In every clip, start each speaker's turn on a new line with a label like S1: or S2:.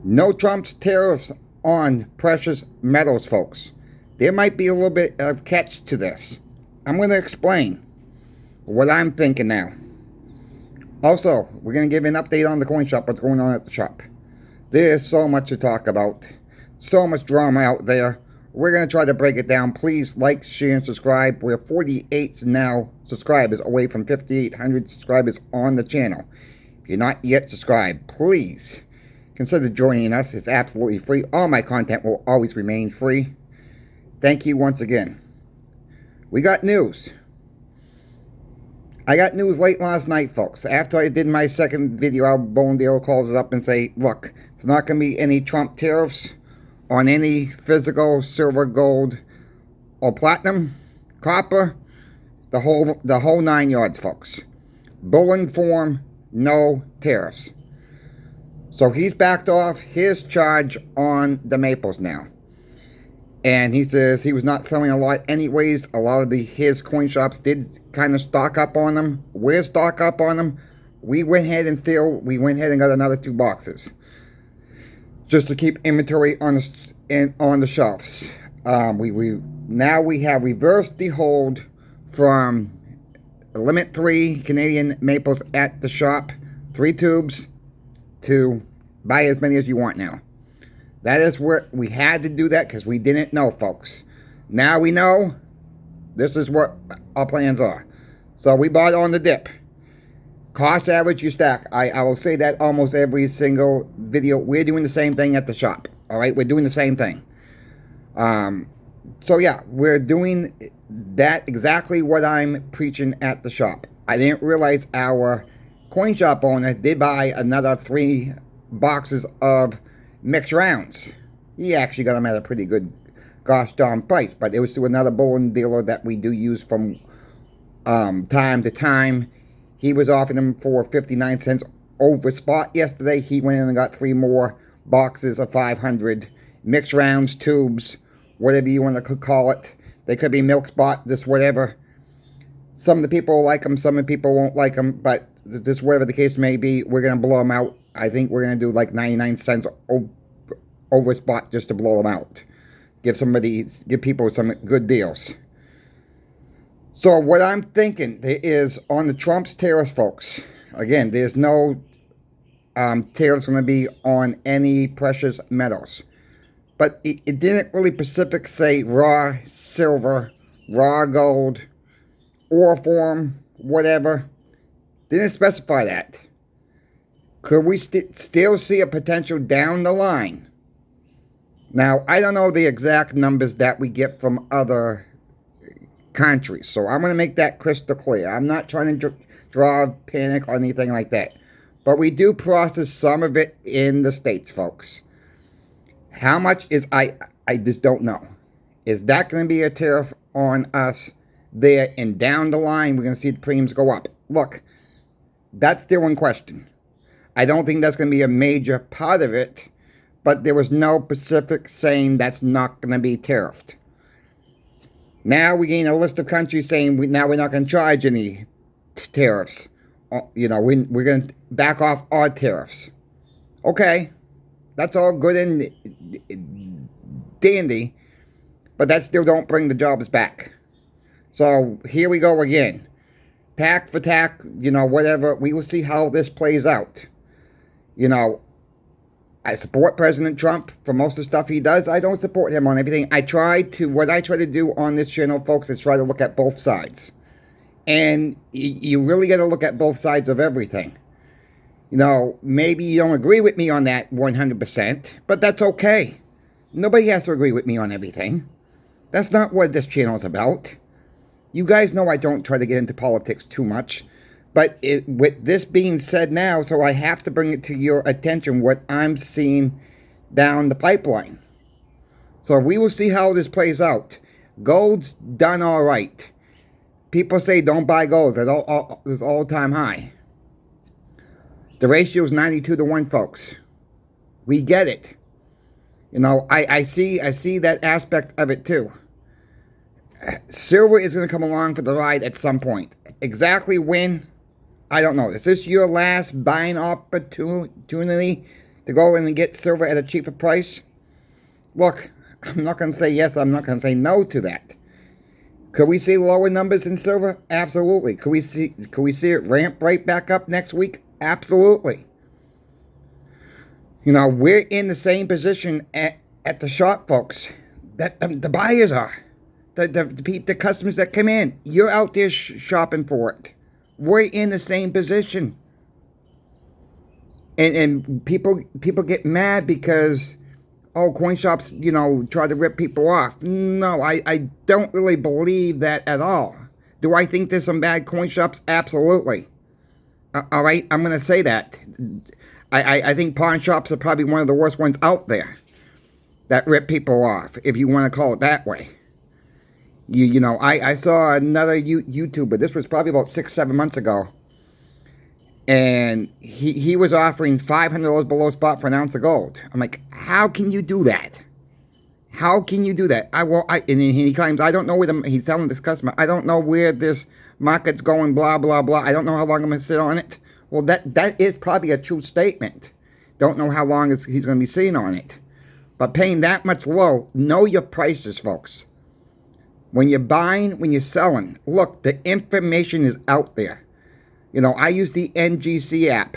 S1: No Trump's tariffs on precious metals, folks. There might be a little bit of catch to this. I'm going to explain what I'm thinking now. Also, we're going to give an update on the coin shop, what's going on at the shop. There's so much to talk about. So much drama out there. We're going to try to break it down. Please like, share, and subscribe. We're 48 now subscribers away from 5,800 subscribers on the channel. If you're not yet subscribed, please consider joining us. It's absolutely free. All my content will always remain free. Thank you once again. We got news. I got news late last night, folks. After I did my second video, Al Bullion calls it up and say, look, it's not going to be any Trump tariffs on any physical silver, gold, or platinum, copper, the whole 9 yards, folks. Bullion form, no tariffs. So he's backed off his charge on the maples now. And he says he was not selling a lot anyways. A lot of his coin shops did kind of stock up on them. We're stock up on them. We went ahead and got another 2 boxes. Just to keep inventory on the shelves. Now we have reversed the hold from limit 3 Canadian maples at the shop. 3 tubes to buy as many as you want now. That is where we had to do that because we didn't know, folks. Now we know. This is what our plans are. So we bought on the dip. Cost average, you stack. I will say that almost every single video. We're doing the same thing at the shop. Alright, we're doing the same thing. So yeah, we're doing that exactly what I'm preaching at the shop. I didn't realize our coin shop owner did buy another 3 boxes of mixed rounds. He actually got them at a pretty good gosh darn price, but it was to another bullion dealer that we do use from time to time. He was offering them for 59 cents over spot yesterday. He went in and got 3 more boxes of 500 mixed rounds, tubes, whatever you want to call it. They could be milk spot, this whatever. Some of the people will like them, some of the people won't like them, but just whatever the case may be, we're going to blow them out. I think we're going to do like 99 cents over spot just to blow them out. Give people some good deals. So what I'm thinking is on the Trump's tariffs, folks. Again, there's no tariffs going to be on any precious metals. But it didn't really specific say raw silver, raw gold, ore form, whatever. Didn't specify that. Could we still see a potential down the line? Now, I don't know the exact numbers that we get from other countries, so I'm going to make that crystal clear. I'm not trying to draw panic or anything like that. But we do process some of it in the States, folks. How much is, I just don't know. Is that going to be a tariff on us there? And down the line, we're going to see the premiums go up. Look, that's still in question. I don't think that's going to be a major part of it, but there was no specific saying that's not going to be tariffed. Now we gain a list of countries saying now we're not going to charge any tariffs. You know, we're going to back off our tariffs. Okay, that's all good and dandy, but that still don't bring the jobs back. So here we go again. Tack for tack, you know, whatever. We will see how this plays out. You know, I support President Trump for most of the stuff he does. I don't support him on everything. What I try to do on this channel, folks, is try to look at both sides. And you really got to look at both sides of everything. You know, maybe you don't agree with me on that 100%, but that's okay. Nobody has to agree with me on everything. That's not what this channel is about. You guys know I don't try to get into politics too much. But with this being said now, so I have to bring it to your attention what I'm seeing down the pipeline. So we will see how this plays out. Gold's done all right. People say don't buy gold. It's all-time high. The ratio is 92 to 1, folks. We get it. You know, I see that aspect of it too. Silver is going to come along for the ride at some point. Exactly when, I don't know. Is this your last buying opportunity? to go in and get silver at a cheaper price? Look, I'm not going to say yes, I'm not going to say no to that. Could we see lower numbers in silver? Absolutely. Could we see it ramp right back up next week? Absolutely. You know, we're in the same position at the shop, folks, that the buyers are. The customers that come in. You're out there shopping for it. We're in the same position. And people get mad because, oh, coin shops, you know, try to rip people off. No, I don't really believe that at all. Do I think there's some bad coin shops? Absolutely. All right, I'm going to say that. I think pawn shops are probably one of the worst ones out there that rip people off, if you want to call it that way. You know, I saw another YouTuber, this was probably about 6-7 months ago, and he was offering $500 below spot for an ounce of gold. I'm like, how can you do that? How can you do that? And he claims, I don't know where he's telling this customer, I don't know where this market's going, blah, blah, blah. I don't know how long I'm going to sit on it. Well, that is probably a true statement. Don't know how long he's going to be sitting on it. But paying that much low, know your prices, folks. When you're buying, when you're selling, look, the information is out there. You know, I use the NGC app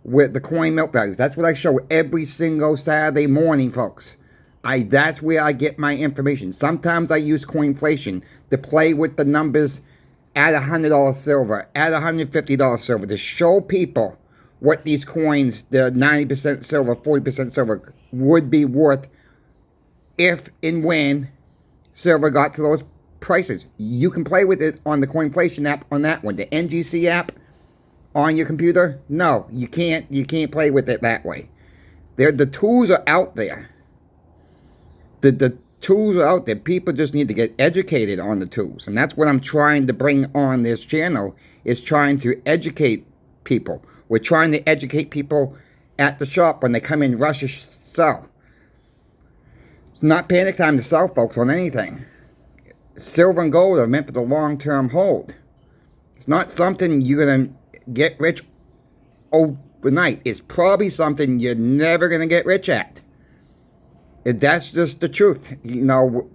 S1: with the coin melt values. That's what I show every single Saturday morning, folks. That's where I get my information. Sometimes I use Coinflation to play with the numbers at $100 silver, at $150 silver, to show people what these coins, the 90% silver, 40% silver, would be worth if and when silver got to those prices. You can play with it on the Coinflation app on that one. The NGC app on your computer, no, you can't play with it that way. The tools are out there. The tools are out there. People just need to get educated on the tools. And that's what I'm trying to bring on this channel, is trying to educate people. We're trying to educate people at the shop when they come in rush to sell. It's not panic time to sell, folks, on anything. Silver and gold are meant for the long-term hold. It's not something you're going to get rich overnight. It's probably something you're never going to get rich at. That's just the truth. You know,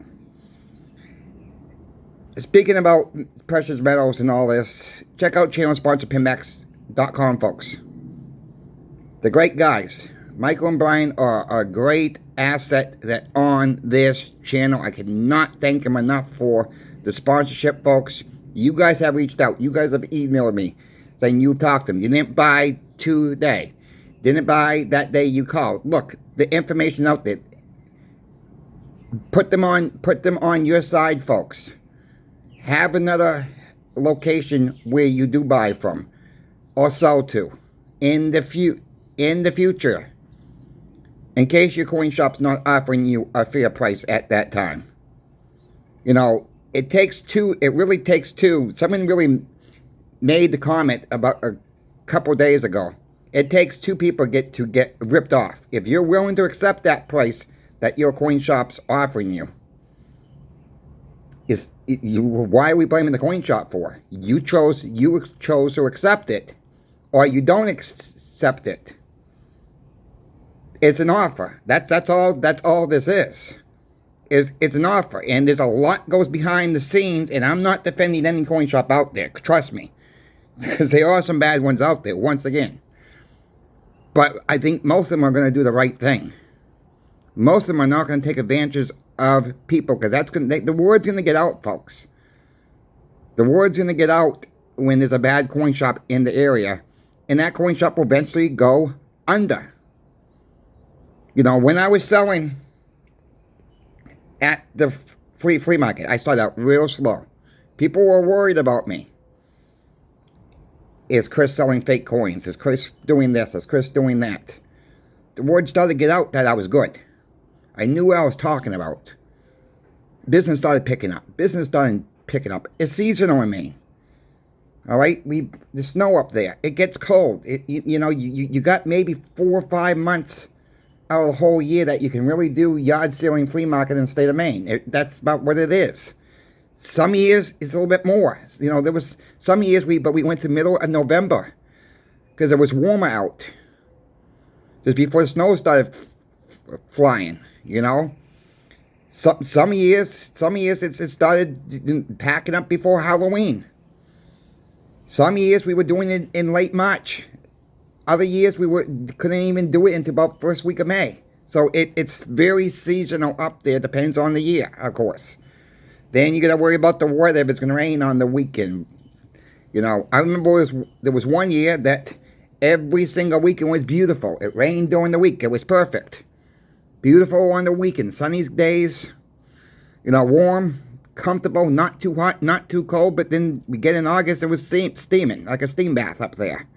S1: speaking about precious metals and all this, check out channel sponsor pinbacks.com, folks. The great guys, Michael and Brian, are a great asset that on this channel. I cannot thank them enough for the sponsorship, folks. You guys have reached out. You guys have emailed me saying you talked to them. You didn't buy today. Didn't buy that day you called. Look, the information out there. Put them on your side, folks. Have another location where you do buy from or sell to in the future, in case your coin shop's not offering you a fair price at that time. You know, it takes two. It really takes two. Someone really made the comment about a couple days ago. It takes two people to get ripped off. If you're willing to accept that price that your coin shop's offering you, why are we blaming the coin shop for? You chose to accept it, or you don't accept it. It's an offer. That's all this is. It's an offer, and there's a lot goes behind the scenes. And I'm not defending any coin shop out there. Trust me, because there are some bad ones out there. Once again, but I think most of them are going to do the right thing. Most of them are not going to take advantage of people, because the word's going to get out, folks. The word's going to get out when there's a bad coin shop in the area, and that coin shop will eventually go under. You know, when I was selling at the flea market, I started out real slow. People were worried about me. Is Chris selling fake coins? Is Chris doing this? Is Chris doing that? The word started to get out that I was good. I knew what I was talking about. Business started picking up. It's seasonal in Maine. All right? The snow up there. It gets cold. You got maybe 4 or 5 months out of the whole year that you can really do yard selling flea market in the state of Maine. That's about what it is. Some years it's a little bit more. You know, there was some years we went to middle of November because it was warmer out. just before the snow started flying, you know. Some years it started packing up before Halloween. Some years we were doing it in late March. Other years we couldn't even do it until about first week of May. So it's very seasonal up there. Depends on the year, of course. Then you got to worry about the weather if it's going to rain on the weekend. You know, I remember there was one year that every single weekend was beautiful. It rained during the week. It was perfect. Beautiful on the weekend. Sunny days. You know, warm, comfortable, not too hot, not too cold. But then we get in August, it was steaming, like a steam bath up there.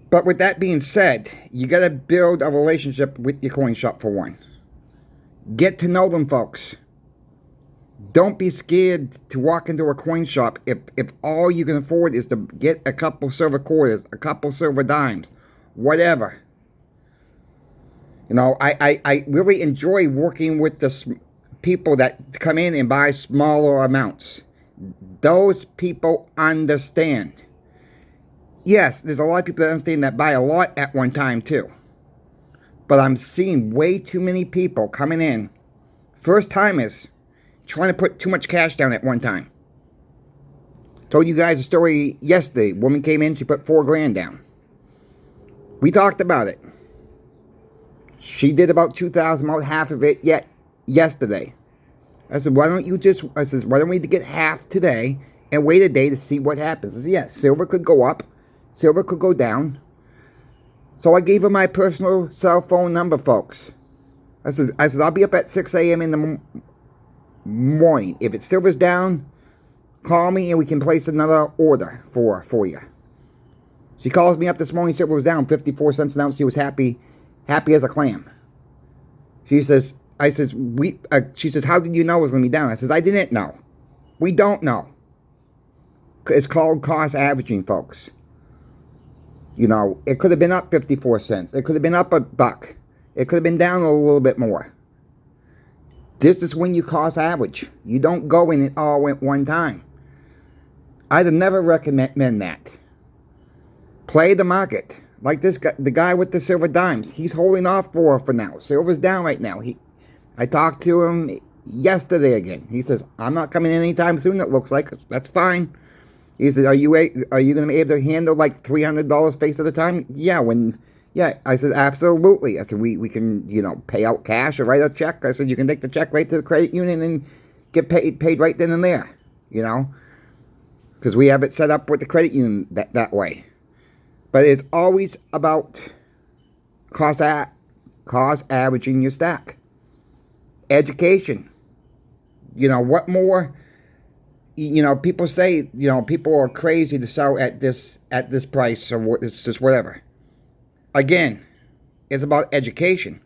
S1: But with that being said, you got to build a relationship with your coin shop for one. Get to know them, folks. Don't be scared to walk into a coin shop if all you can afford is to get a couple silver quarters, a couple silver dimes, whatever. You know, I really enjoy working with the people that come in and buy smaller amounts. Those people understand. Yes, there's a lot of people that understand that buy a lot at one time too. But I'm seeing way too many people coming in, first timers, trying to put too much cash down at one time. Told you guys a story yesterday. Woman came in, she put $4,000 down. We talked about it. She did about $2,000, about half of it yet yesterday. I said, why don't we get half today and wait a day to see what happens? I said, yes, silver could go up. Silver could go down. So I gave her my personal cell phone number, folks. I said, I'll be up at 6 a.m. in the morning. If it's silver's down, call me and we can place another order for you. She calls me up this morning. Silver was down 54 cents an ounce. She was happy as a clam. She says, she says, how did you know it was going to be down? I says, I didn't know. We don't know. It's called cost averaging, folks. You know, it could have been up 54 cents. It could have been up $1. It could have been down a little bit more. This is when you cost average. You don't go in it all at one time. I'd never recommend that. Play the market. Like this guy, the guy with the silver dimes. He's holding off for now. Silver's down right now. I talked to him yesterday again. He says, I'm not coming in anytime soon, it looks like. That's fine. He said, are you going to be able to handle like $300 face at a time? Yeah, I said, absolutely. I said, we can, pay out cash or write a check. I said, you can take the check right to the credit union and get paid right then and there, because we have it set up with the credit union that way. But it's always about cost averaging your stack. Education. What more? People say, people are crazy to sell at this price or it's just whatever. Again, it's about education.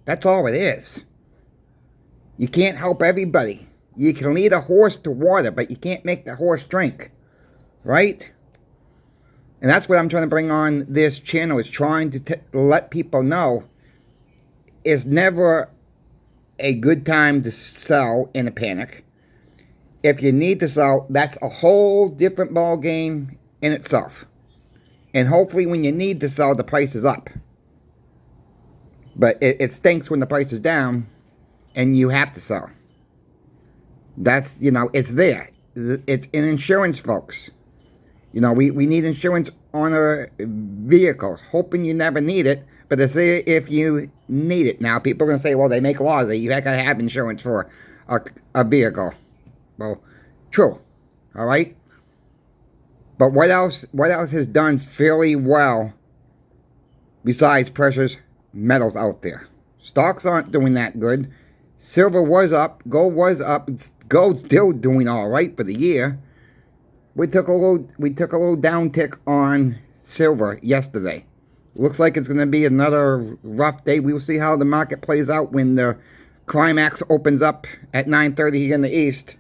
S1: That's all it is. You can't help everybody. You can lead a horse to water, but you can't make the horse drink. Right? And that's what I'm trying to bring on this channel, is trying to let people know it's never a good time to sell in a panic. If you need to sell, that's a whole different ball game in itself. And hopefully when you need to sell, the price is up. But it stinks when the price is down and you have to sell. That's, it's there. It's an insurance, folks. We need insurance on our vehicles, hoping you never need it, but it's there if you need it. Now, people are going to say, well, they make laws that you got to have insurance for a vehicle. Well, true, all right? But what else has done fairly well besides precious metals out there? Stocks aren't doing that good. Silver was up, gold was up, gold's still doing all right for the year. We took a little downtick on silver yesterday. Looks like it's going to be another rough day. We will see how the market plays out when the climax opens up at 9:30 here in the East.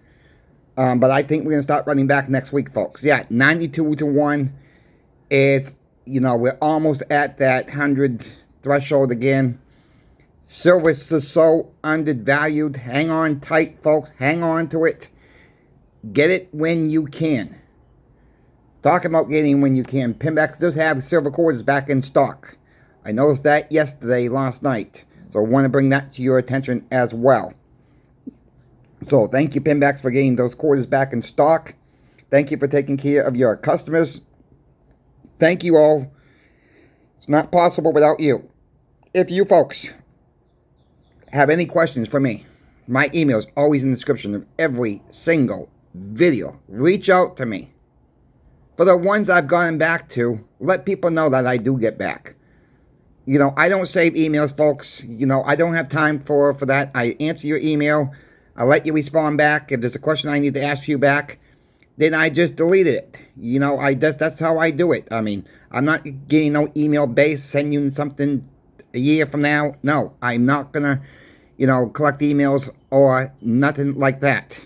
S1: But I think we're going to start running back next week, folks. Yeah, 92-1 is, we're almost at that 100 threshold again. Silver is so undervalued. Hang on tight, folks. Hang on to it. Get it when you can. Talk about getting when you can. Pimbex does have silver quarters back in stock. I noticed that yesterday, last night. So I want to bring that to your attention as well. So thank you, Pinbacks, for getting those quarters back in stock. Thank you for taking care of your customers. Thank you all. It's not possible without you. If you folks have any questions for me, my email is always in the description of every single video. Reach out to me. For the ones I've gone back to, let people know that I do get back. You know, I don't save emails, folks. You know, I don't have time for that. I answer your email. I let you respond back. If there's a question I need to ask you back, then I just deleted it. You know, that's how I do it. I mean, I'm not getting no email base, sending you something a year from now. No, I'm not gonna, you know, collect emails or nothing like that.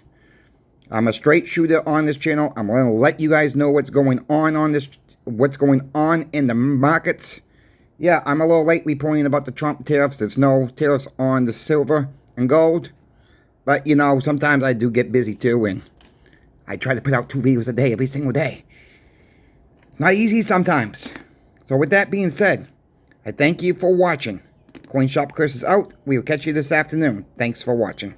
S1: I'm a straight shooter on this channel. I'm gonna let you guys know what's going on this, what's going on in the markets. Yeah, I'm a little late reporting about the Trump tariffs. There's no tariffs on the silver and gold. But, you know, sometimes I do get busy too, and I try to put out 2 videos a day, every single day. It's not easy sometimes. So with that being said, I thank you for watching. Coin Shop Chris is out. We will catch you this afternoon. Thanks for watching.